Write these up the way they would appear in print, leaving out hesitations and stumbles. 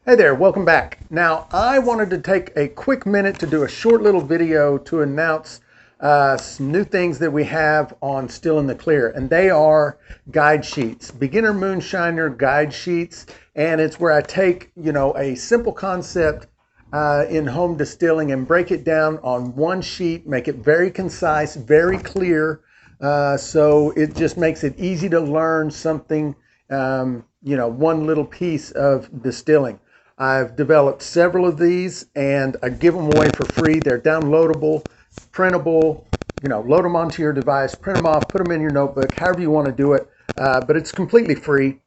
Hey there, welcome back. Now, I wanted to take a quick minute to do a short little video to announce some new things that we have on Still in the Clear, and they are guide sheets, beginner moonshiner guide sheets, and it's where I take, a simple concept in home distilling and break it down on one sheet, make it very concise, very clear, so it just makes it easy to learn something, one little piece of distilling. I've developed several of these and I give them away for free. They're downloadable, printable, load them onto your device, print them off, put them in your notebook, however you want to do it. But it's completely free.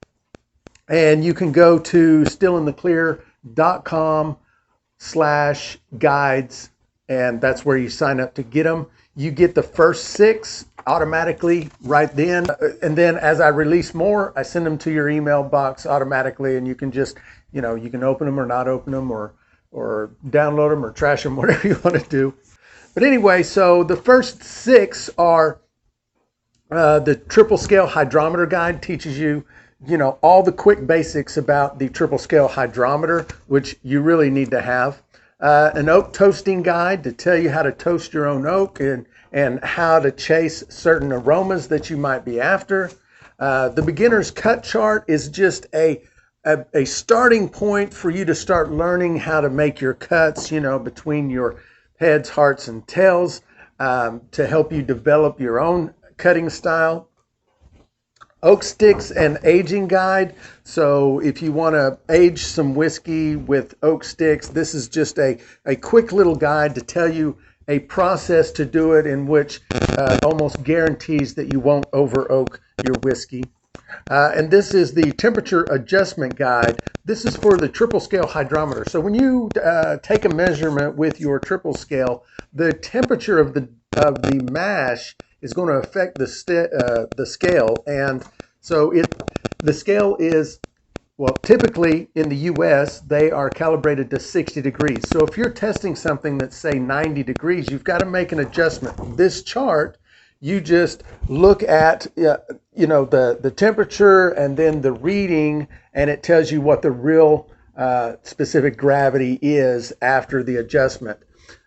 And you can go to stillintheclear.com/guides, and that's where you sign up to get them. You get the first 6 automatically right then. And then as I release more, I send them to your email box automatically, and you can just, you can open them or not open them or download them or trash them, whatever you want to do. But anyway, so the first 6 are the triple scale hydrometer guide. Teaches you, all the quick basics about the triple scale hydrometer, which you really need to have. An oak toasting guide to tell you how to toast your own oak and how to chase certain aromas that you might be after. The beginner's cut chart is just a starting point for you to start learning how to make your cuts, between your heads, hearts, and tails, to help you develop your own cutting style. Oak sticks and aging guide. So if you want to age some whiskey with oak sticks, this is just a quick little guide to tell you a process to do it in which almost guarantees that you won't over oak your whiskey. And this is the temperature adjustment guide. This is for the triple scale hydrometer. So when you take a measurement with your triple scale, the temperature of the mash is going to affect the scale. And so the scale is, well, typically in the US, they are calibrated to 60 degrees. So if you're testing something that's, say, 90 degrees, you've got to make an adjustment. This chart, you just look at, the temperature and then the reading, and it tells you what the real specific gravity is after the adjustment.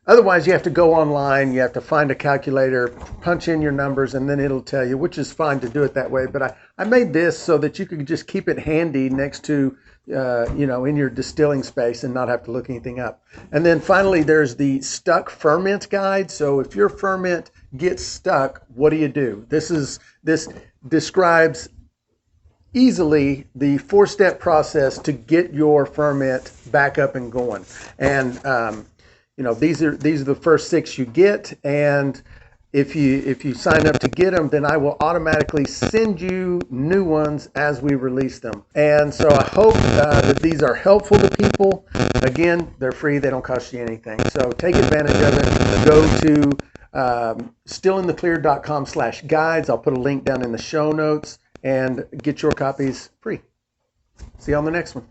Otherwise, you have to go online, you have to find a calculator, punch in your numbers, and then it'll tell you, which is fine to do it that way. But I made this so that you could just keep it handy next to, in your distilling space and not have to look anything up. And then finally, there's the stuck ferment guide. So if your ferment gets stuck, what do? This describes easily the 4-step process to get your ferment back up and going. And these are the first 6 you get, and if you sign up to get them, then I will automatically send you new ones as we release them. And so I hope that these are helpful to people. Again, they're free, they don't cost you anything. So take advantage of it. Go to stillintheclear.com/guides. I'll put a link down in the show notes and get your copies free. See you on the next one.